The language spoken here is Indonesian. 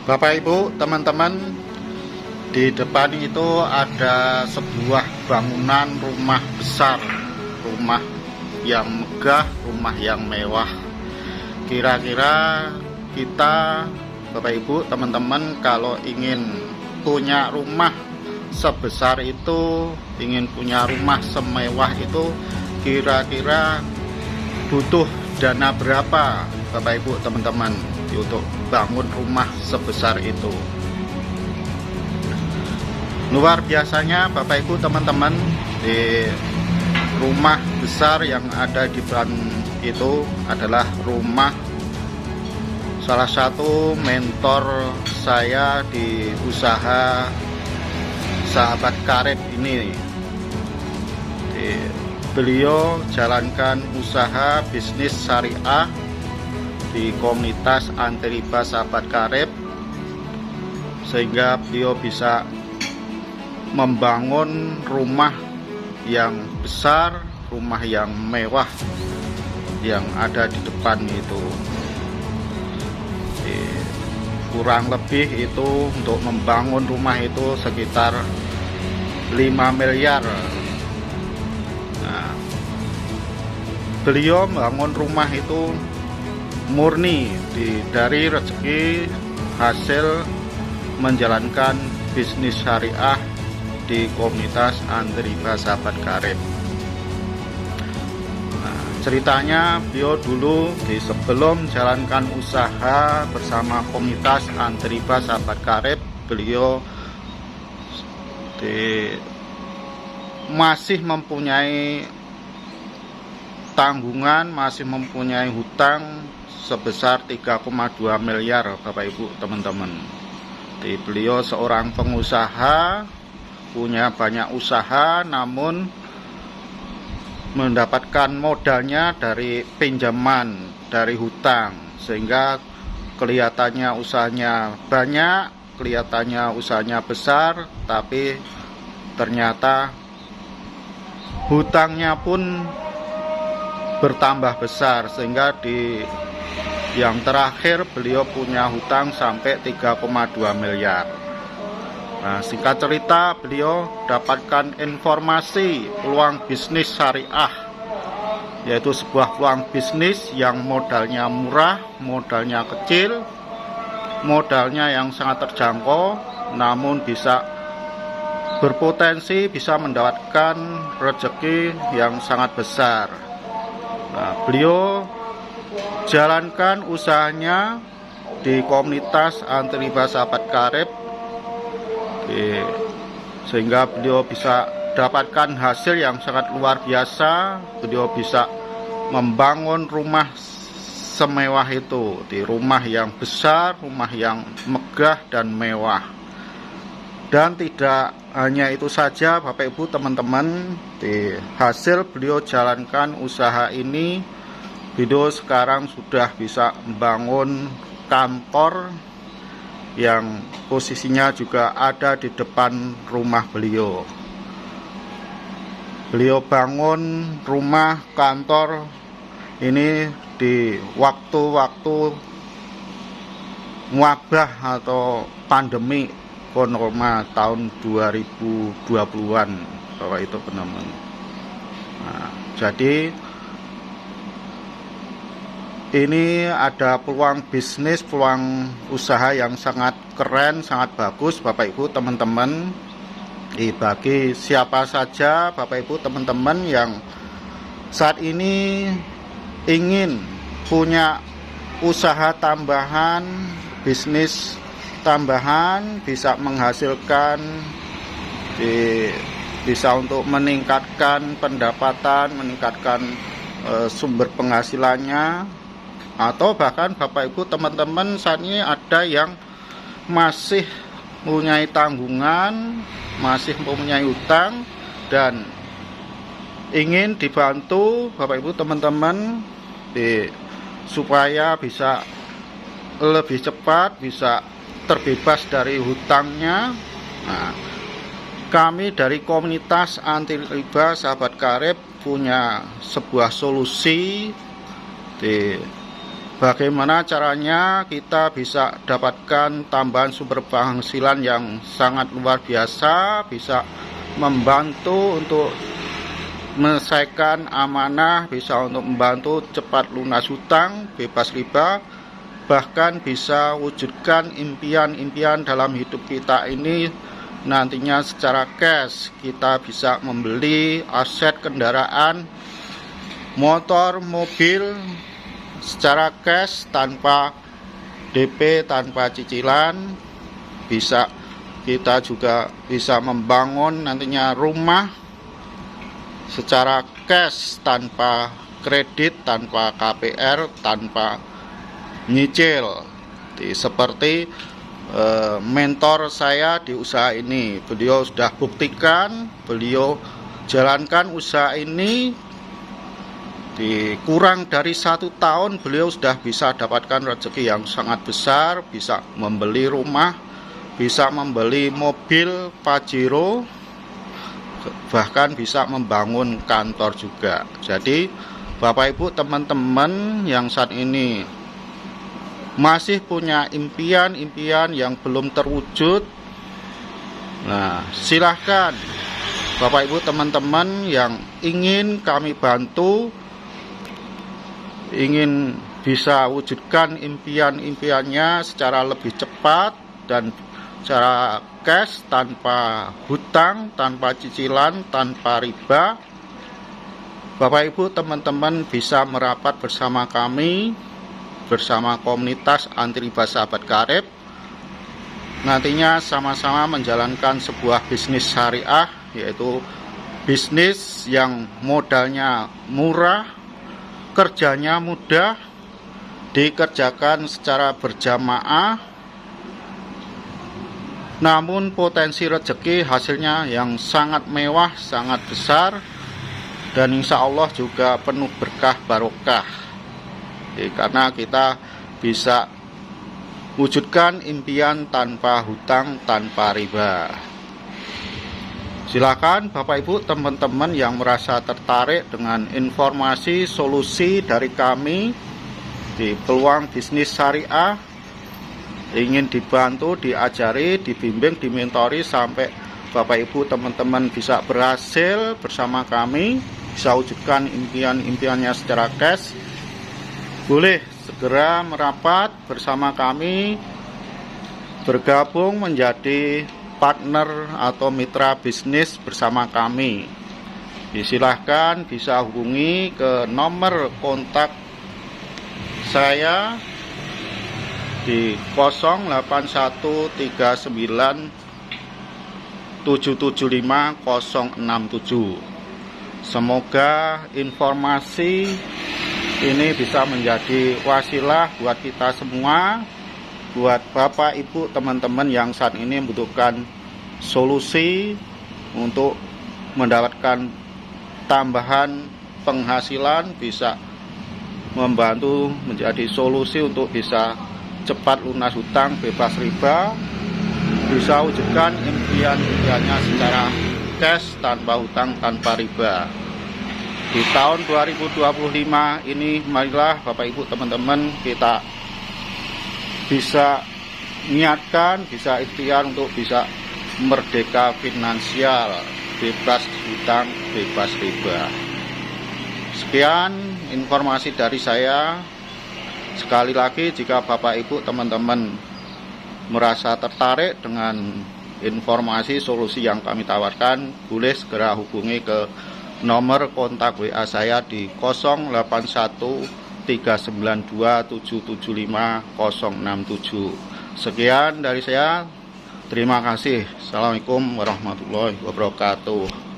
Bapak Ibu, teman-teman, di depan itu ada sebuah bangunan rumah besar, rumah yang megah, rumah yang mewah. Kira-kira kita, Bapak Ibu, teman-teman, kalau ingin punya rumah sebesar itu, ingin punya rumah semewah itu, kira-kira butuh dana berapa, Bapak Ibu, teman-teman, untuk bangun rumah sebesar itu? Luar biasanya, Bapak Ibu, teman-teman, di rumah besar yang ada di depan itu adalah rumah salah satu mentor saya di usaha Sahabat Karib ini. Beliau jalankan usaha bisnis syariah di komunitas anti riba Sahabat Karib, sehingga beliau bisa membangun rumah yang besar, rumah yang mewah yang ada di depan itu. Kurang lebih itu untuk membangun rumah itu sekitar 5 miliar. Nah, beliau membangun rumah itu murni dari rezeki hasil menjalankan bisnis syariah di komunitas anti riba Sahabat Karib. Nah, ceritanya beliau dulu sebelum jalankan usaha bersama komunitas anti riba Sahabat Karib, beliau masih mempunyai tanggungan, masih mempunyai hutang sebesar 3,2 miliar, Bapak Ibu, teman-teman. Beliau seorang pengusaha, punya banyak usaha, namun mendapatkan modalnya dari pinjaman, dari hutang, sehingga kelihatannya usahanya banyak, kelihatannya usahanya besar, tapi ternyata hutangnya pun bertambah besar, sehingga di yang terakhir beliau punya hutang sampai 3,2 miliar. Nah, singkat cerita, beliau dapatkan informasi peluang bisnis syariah, yaitu sebuah peluang bisnis yang modalnya murah, modalnya kecil, modalnya yang sangat terjangkau, namun bisa berpotensi bisa mendapatkan rezeki yang sangat besar. Nah, beliau jalankan usahanya di komunitas anti riba Sahabat Karib, sehingga beliau bisa dapatkan hasil yang sangat luar biasa. Beliau bisa membangun rumah semewah itu, di rumah yang besar, rumah yang megah dan mewah. Dan tidak hanya itu saja, Bapak Ibu, teman-teman, di hasil beliau jalankan usaha ini, beliau sekarang sudah bisa membangun kantor yang posisinya juga ada di depan rumah beliau. Beliau bangun rumah kantor ini di waktu-waktu wabah atau pandemi corona tahun 2020-an, Bapak itu teman-teman. Nah, jadi ini ada peluang bisnis, peluang usaha yang sangat keren, sangat bagus, Bapak Ibu, teman-teman. Bagi siapa saja, Bapak Ibu, teman-teman, yang saat ini ingin punya usaha tambahan, bisnis tambahan, bisa menghasilkan, bisa untuk meningkatkan pendapatan, meningkatkan sumber penghasilannya. Atau bahkan Bapak Ibu, teman-teman, saat ini ada yang masih mempunyai tanggungan, masih mempunyai hutang, dan ingin dibantu, Bapak Ibu, teman-teman, supaya bisa lebih cepat, bisa terbebas dari hutangnya. Nah, kami dari komunitas anti riba Sahabat Karib punya sebuah solusi bagaimana caranya kita bisa dapatkan tambahan sumber penghasilan yang sangat luar biasa, bisa membantu untuk menyelesaikan amanah, bisa untuk membantu cepat lunas hutang, bebas riba, bahkan bisa wujudkan impian-impian dalam hidup kita ini nantinya secara cash. Kita bisa membeli aset kendaraan, motor, mobil secara cash tanpa DP, tanpa cicilan. Bisa kita juga bisa membangun nantinya rumah secara cash tanpa kredit, tanpa KPR, tanpa nyicil. Seperti mentor saya di usaha ini, beliau sudah buktikan, beliau jalankan usaha ini kurang dari 1 tahun, beliau sudah bisa dapatkan rezeki yang sangat besar, bisa membeli rumah, bisa membeli mobil Pajero, bahkan bisa membangun kantor juga. Jadi Bapak Ibu teman-teman yang saat ini masih punya impian-impian yang belum terwujud, nah silahkan Bapak Ibu teman-teman yang ingin kami bantu, ingin bisa wujudkan impian-impiannya secara lebih cepat dan secara cash, tanpa hutang, tanpa cicilan, tanpa riba, Bapak Ibu teman-teman bisa merapat bersama kami, bersama komunitas anti riba sahabat karib. Nantinya sama-sama menjalankan sebuah bisnis syariah, yaitu bisnis yang modalnya murah, kerjanya mudah, dikerjakan secara berjamaah, namun potensi rezeki hasilnya yang sangat mewah, sangat besar, dan insya Allah juga penuh berkah barokah. Karena kita bisa wujudkan impian tanpa hutang, tanpa riba. Silakan Bapak Ibu teman-teman yang merasa tertarik dengan informasi solusi dari kami di peluang bisnis syariah, ingin dibantu, diajari, dibimbing, dimentori sampai Bapak Ibu teman-teman bisa berhasil bersama kami, bisa wujudkan impian-impiannya secara cash, boleh segera merapat bersama kami, bergabung menjadi partner atau mitra bisnis bersama kami. Silahkan bisa hubungi ke nomor kontak saya di 081397750067. Semoga informasi ini bisa menjadi wasilah buat kita semua, buat Bapak Ibu teman-teman yang saat ini membutuhkan solusi untuk mendapatkan tambahan penghasilan, bisa membantu menjadi solusi untuk bisa cepat lunas hutang, bebas riba, bisa wujudkan impian-impiannya secara cash, tanpa hutang, tanpa riba. Di tahun 2025 ini, marilah Bapak Ibu teman-teman kita bisa niatkan, bisa ikhtiar untuk bisa merdeka finansial, bebas hutang, bebas riba. Sekian informasi dari saya. Sekali lagi, jika Bapak Ibu teman-teman merasa tertarik dengan informasi solusi yang kami tawarkan, boleh segera hubungi ke nomor kontak WA saya di 081392775067. Sekian dari saya. Terima kasih. Assalamualaikum warahmatullahi wabarakatuh.